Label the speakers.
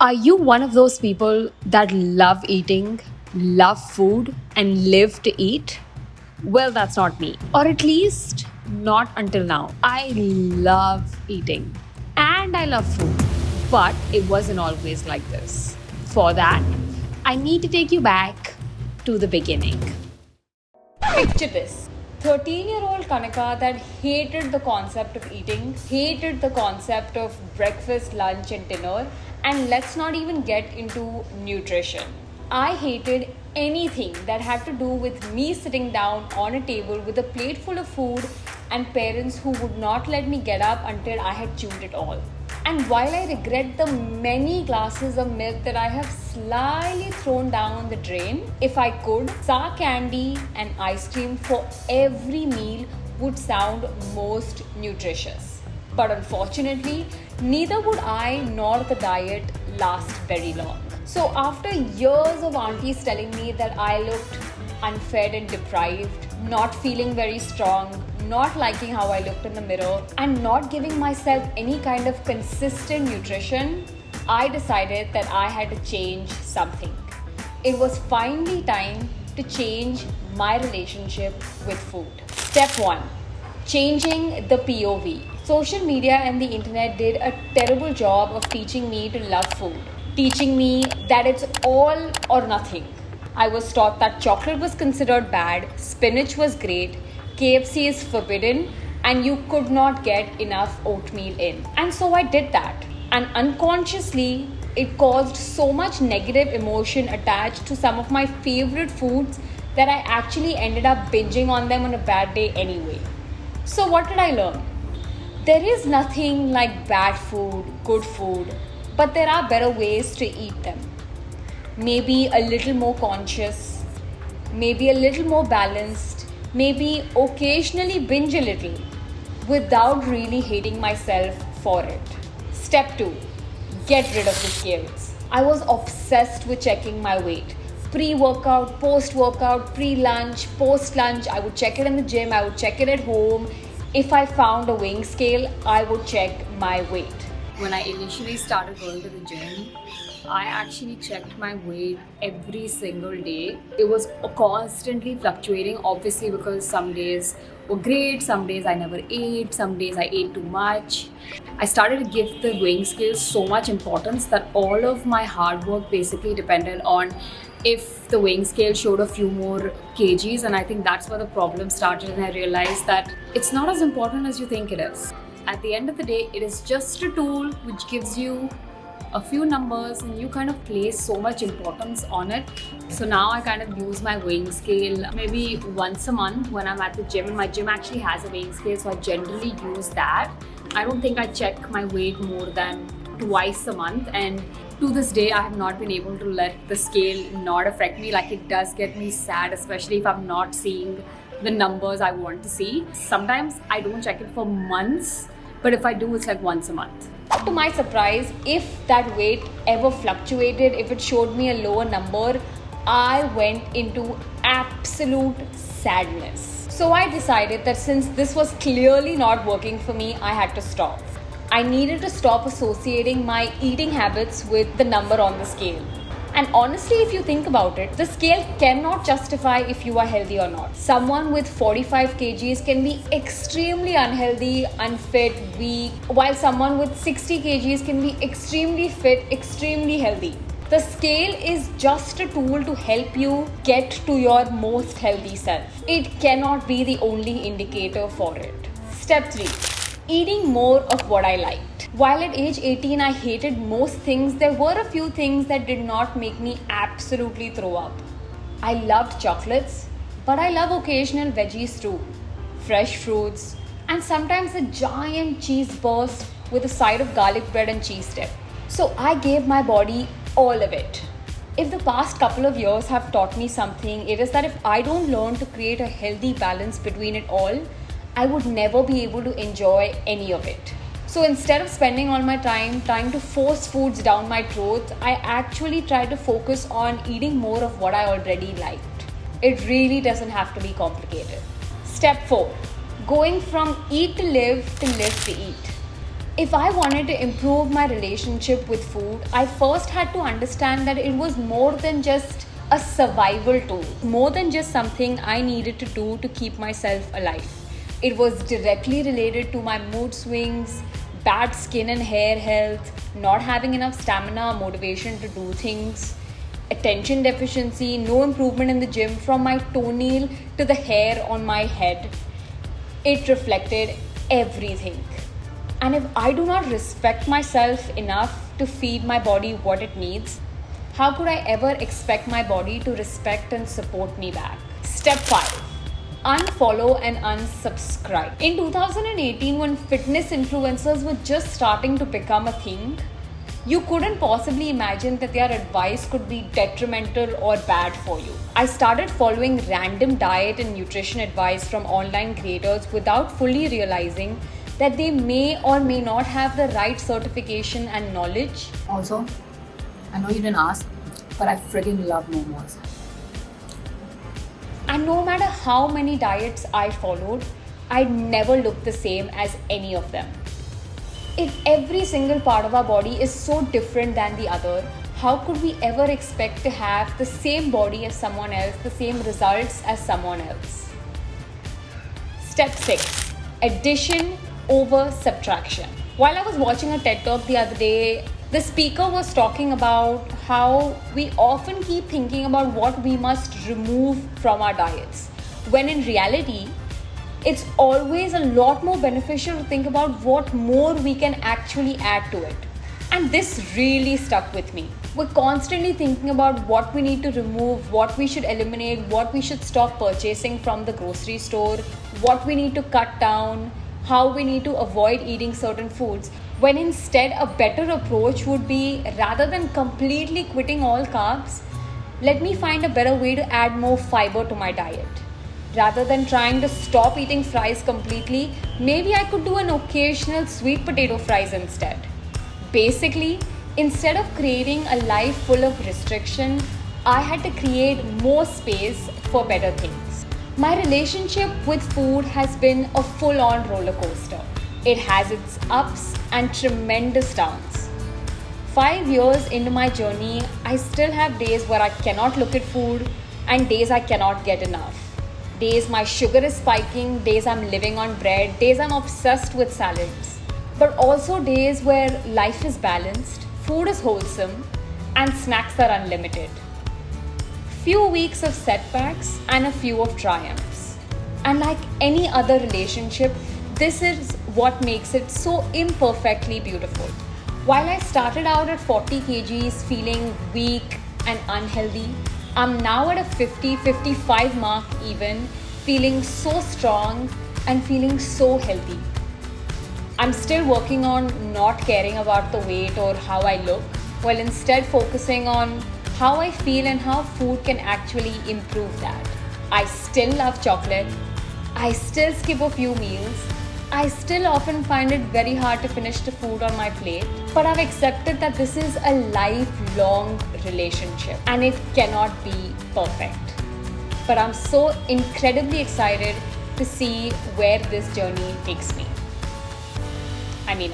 Speaker 1: Are you one of those people that love eating, love food, and live to eat? Well, that's not me. Or at least not until now. I love eating and I love food. But it wasn't always like this. For that, I need to take you back to the beginning. Picture this. 13-year-old Kanika that hated the concept of eating, hated the concept of breakfast, lunch, and dinner, and let's not even get into nutrition. I hated anything that had to do with me sitting down on a table with a plate full of food and parents who would not let me get up until I had chewed it all. And while I regret the many glasses of milk that I have slyly thrown down the drain, if I could, sour candy and ice cream for every meal would sound most nutritious. But unfortunately, neither would I nor the diet last very long. So after years of aunties telling me that I looked unfed and deprived, not feeling very strong, not liking how I looked in the mirror, and not giving myself any kind of consistent nutrition, I decided that I had to change something. It was finally time to change my relationship with food. Step 1. Changing the POV. Social media and the internet did a terrible job of teaching me to love food, teaching me that it's all or nothing. I was taught that chocolate was considered bad, spinach was great, KFC is forbidden, and you could not get enough oatmeal in. And so I did that. And unconsciously, it caused so much negative emotion attached to some of my favorite foods that I actually ended up binging on them on a bad day anyway. So what did I learn? There is nothing like bad food, good food, but there are better ways to eat them. Maybe a little more conscious, maybe a little more balanced, maybe occasionally binge a little without really hating myself for it. Step 2. Get rid of the scales. I was obsessed with checking my weight. Pre-workout, post-workout, pre-lunch, post-lunch. I would check it in the gym, I would check it at home. If I found a weighing scale, I would check my weight. When I initially started going to the gym, I actually checked my weight every single day. It was constantly fluctuating, obviously, because some days were great, some days I never ate, some days I ate too much. I started to give the weighing scale so much importance that all of my hard work basically depended on if the weighing scale showed a few more kgs, and I think that's where the problem started, and I realized that it's not as important as you think it is. At the end of the day, it is just a tool which gives you a few numbers and you kind of place so much importance on it. So now I kind of use my weighing scale maybe once a month when I'm at the gym, and my gym actually has a weighing scale, so I generally use that. I don't think I check my weight more than twice a month, and to this day I have not been able to let the scale not affect me. Like, it does get me sad, especially if I'm not seeing the numbers I want to see. Sometimes I don't check it for months, but if I do, it's like once a month. To my surprise, if that weight ever fluctuated, if it showed me a lower number, I went into absolute sadness. So I decided that since this was clearly not working for me, I had to stop. I needed to stop associating my eating habits with the number on the scale. And honestly, if you think about it, the scale cannot justify if you are healthy or not. Someone with 45 kgs can be extremely unhealthy, unfit, weak, while someone with 60 kgs can be extremely fit, extremely healthy. The scale is just a tool to help you get to your most healthy self. It cannot be the only indicator for it. Step 3. Eating more of what I liked. While at age 18 I hated most things, there were a few things that did not make me absolutely throw up. I loved chocolates, but I love occasional veggies too. Fresh fruits, and sometimes a giant cheese burst with a side of garlic bread and cheese dip. So I gave my body all of it. If the past couple of years have taught me something, it is that if I don't learn to create a healthy balance between it all, I would never be able to enjoy any of it. So instead of spending all my time trying to force foods down my throat, I actually try to focus on eating more of what I already liked. It really doesn't have to be complicated. Step 4. Going from eat to live to eat. If I wanted to improve my relationship with food, I first had to understand that it was more than just a survival tool, more than just something I needed to do to keep myself alive. It was directly related to my mood swings, bad skin and hair health, not having enough stamina or motivation to do things, attention deficiency, no improvement in the gym from my toenail to the hair on my head. It reflected everything. And if I do not respect myself enough to feed my body what it needs, how could I ever expect my body to respect and support me back? Step 5. Unfollow and unsubscribe. In 2018, when fitness influencers were just starting to become a thing, you couldn't possibly imagine that their advice could be detrimental or bad for you. I started following random diet and nutrition advice from online creators without fully realizing that they may or may not have the right certification and knowledge.
Speaker 2: Also, I know you didn't ask, but I friggin' love momos.
Speaker 1: And no matter how many diets I followed, I never looked the same as any of them. If every single part of our body is so different than the other, how could we ever expect to have the same body as someone else, the same results as someone else? Step 6. Addition over subtraction. While I was watching a TED Talk the other day, the speaker was talking about how we often keep thinking about what we must remove from our diets, when in reality, it's always a lot more beneficial to think about what more we can actually add to it. And this really stuck with me. We're constantly thinking about what we need to remove, what we should eliminate, what we should stop purchasing from the grocery store, what we need to cut down, how we need to avoid eating certain foods, when instead a better approach would be, rather than completely quitting all carbs, let me find a better way to add more fiber to my diet. Rather than trying to stop eating fries completely, maybe I could do an occasional sweet potato fries instead. Basically, instead of creating a life full of restriction, I had to create more space for better things. My relationship with food has been a full-on roller coaster. It has its ups and tremendous downs. 5 years into my journey, I still have days where I cannot look at food and days I cannot get enough. Days my sugar is spiking, days I'm living on bread, days I'm obsessed with salads. But also days where life is balanced, food is wholesome, and snacks are unlimited. Few weeks of setbacks and a few of triumphs. And like any other relationship, this is what makes it so imperfectly beautiful. While I started out at 40 kgs feeling weak and unhealthy, I'm now at a 50-55 mark even, feeling so strong and feeling so healthy. I'm still working on not caring about the weight or how I look, while instead focusing on how I feel and how food can actually improve that. I still love chocolate. I still skip a few meals. I still often find it very hard to finish the food on my plate, but I've accepted that this is a lifelong relationship and it cannot be perfect. But I'm so incredibly excited to see where this journey takes me. I mean,